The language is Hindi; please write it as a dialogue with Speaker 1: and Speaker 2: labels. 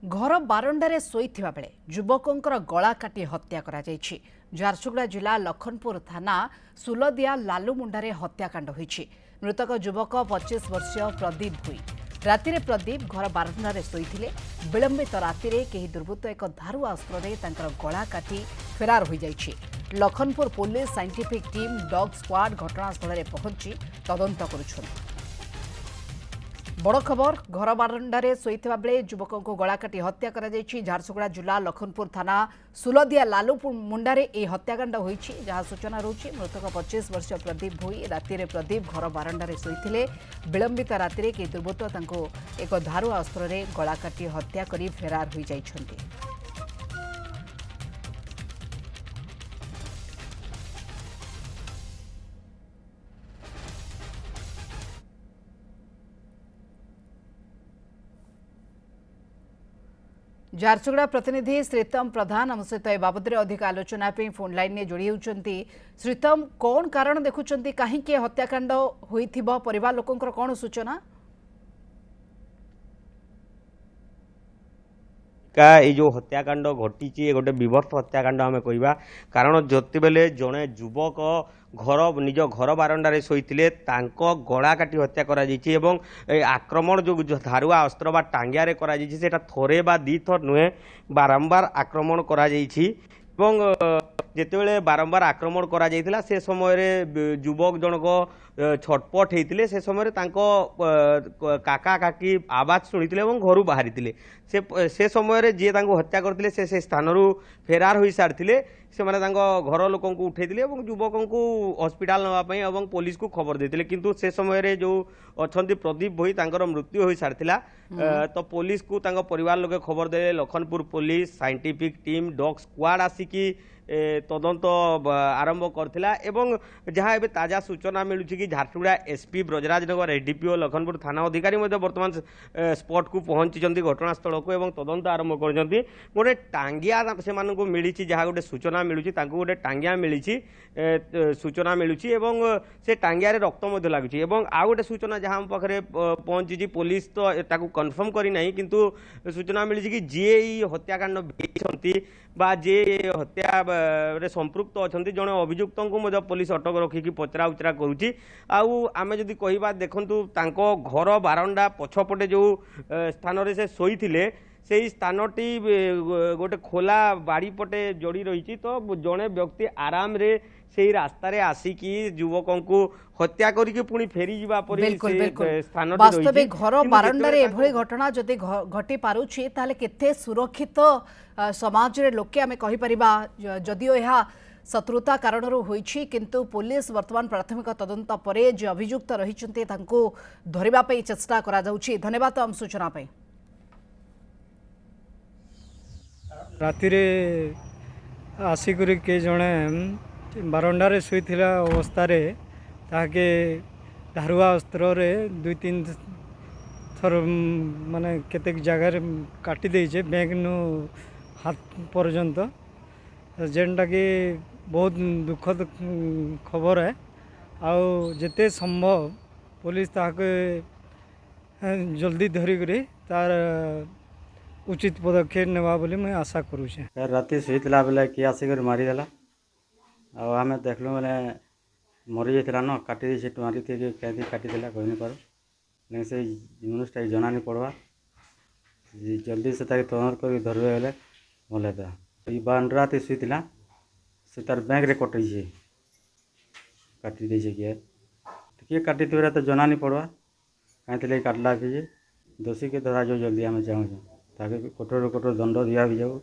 Speaker 1: घर बारंडारे शोइथिबा बेले युवकंकर गला काटी हत्या करा जायछि। झारसुगुड़ा जिला लखनपुर थाना सुलदिया लालुमुंडारे हत्याकांड होइछि। मृतक युवक 25 वर्षीय प्रदीप भुई। रातिरे प्रदीप घर बारंडारे शोइथिले। विलंबित रातिरे केही दुर्बृत्त एक धारुआ अस्त्रे तांकर गला काटी फेरार होई जायछि। Lakhanpur police scientific team dog squad घटनास्थल में पहुंची तदंत करुछन्ति। बड़ खबर घर बारंडारे शोइथिबा बेले युवक को गला काटी हत्या करा जायछि। झारसुगुड़ा जिला लखनपुर थाना सुलदिया लालू मुंडारे यह हत्याकांड होइछि। जहाँ सूचना रहुछि मृतक 25 वर्षीय प्रदीप भोई। रातिरे प्रदीप घर बारंडारे शोइथिले। विलंबित रातिरे के दुर्बृत्त तांको एक धारुआ अस्त्रे गला काटी हत्या करी फेरार होई जाइछन्ति। झारसुगुड़ा प्रतिनिधि श्रीतम प्रधान आम सहित ए बाबद अधिक आलोचना फोन लाइन में जोड़ी होती। श्रीतम, कौन कारण देखुंट कहीं हत्याकांड होइथिबो परिवार लोकंकर कौन सूचना?
Speaker 2: ये जो हत्याकांड घटी गोटे विभत्स हत्याकांड आम कहवा कारण जो बेले जड़े युवक निज घर बारंडारे शोइथिले तांको गला काटी हत्या करा जायछि एवं आक्रमण जो धारुआ अस्त्र बा टांगिया करा जायछि सेटा थोरे बा दी थर नुहे बारंबार आक्रमण करा जायछि एवं जेतेबेले बारंबार आक्रमण करा जायतिला से समय युवक जनक छटपट होते से समय काका काकी आवाज शुणी घर बाहरी से समय जी हत्या करते से स्थान फेरार हो सारी से घर लोक उठे युवक को हस्पिटाल नापी और पुलिस को खबर देते किंतु से समय जो अच्छा प्रदीप भोई मृत्यु हो सारी तो पुलिस को परिवार लोग खबर दे। Lakhanpur police scientific team dog squad आसिकी तदंत आरंभ करथिला एवं जहाँ एबे ताजा सूचना मिलूँ कि झारसुगुड़ा एसपी ब्रजराजनगर एडीपीओ लखनपुर थाना अधिकारी बर्तमान स्पॉट को पहुंची घटनास्थल को एवं तदंत आरंभ कर गोटे टांगिया से मिली जहाँ गोटे सूचना मिलूँ गोटे टांगिया मिली सूचना मिलूँ एवं से टांगिया रक्त लगुच आउ गोटे सूचना जहाँ आम पाखे पहुंची पुलिस तो ताकू कन्फर्म करना किंतु सूचना मिली कि जी हत्याकांड बा जे हत्या रे संपृक्त अच्छा जड़े अभियुक्त को पुलिस अटक रखिकी पचरा उचरा करुच्ची। आमे जदि कहबा देखंतु तांको घर बारंडा पछपटे जो स्थान रे से शोइथिले से स्थानटी गोटे खोला बाड़ी पटे जोड़ी रही तो जड़े व्यक्ति आराम रे से रास्ता रे आसिकी युवक को हत्या करके पुणी फेरी जीवा परी स्थान
Speaker 1: वास्तव घर बारंडारे एभली घटना जदि घटी पारुछि ताले केते सुरक्षित समाज रे लोके आमे कहि परिबा जदिओ यह शत्रुता कारण होइछि किंतु पुलिस वर्तमान प्राथमिक तदंत परे जे अभियुक्त रहिचंते तांको धरिबा पई चेष्टा करा जाउछि। धन्यवाद आम सूचना पई।
Speaker 3: रातिरे आसिक के जड़े बारंडारे शोइथिला अवस्था ताके धारुआ अस्त्र रे 2-3 थर माने केतेक जगह काटी देइछे बैंक नु हाथ पर्यंत जेनटा कि बहुत दुखद खबर है। आउ जेते संभव पुलिस ताके जल्दी धरिक तार उचित पदक्षेप नेवा बोली मैं आशा करूछे।
Speaker 4: राति शोइथिला बेले कि आसिक मारिदेला आम देखलु बेले मरी जाता न काटी दी मारी क्या काटिदेला कही नहीं पार लेकिन से मनुष्यटा जना नहीं पड़वा जल्दी से तदंत कर धरवे बेले भल था। ये बारंडा राति शोइथिला से तार बैंक रे कटई काटी दे किए काटी तो जना नहीं पड़वा कहीं काटला कि दोषी के धरा जो जल्दी आम चाहूँ ताकि कठोर कठोर दंड दिया भी जाऊ।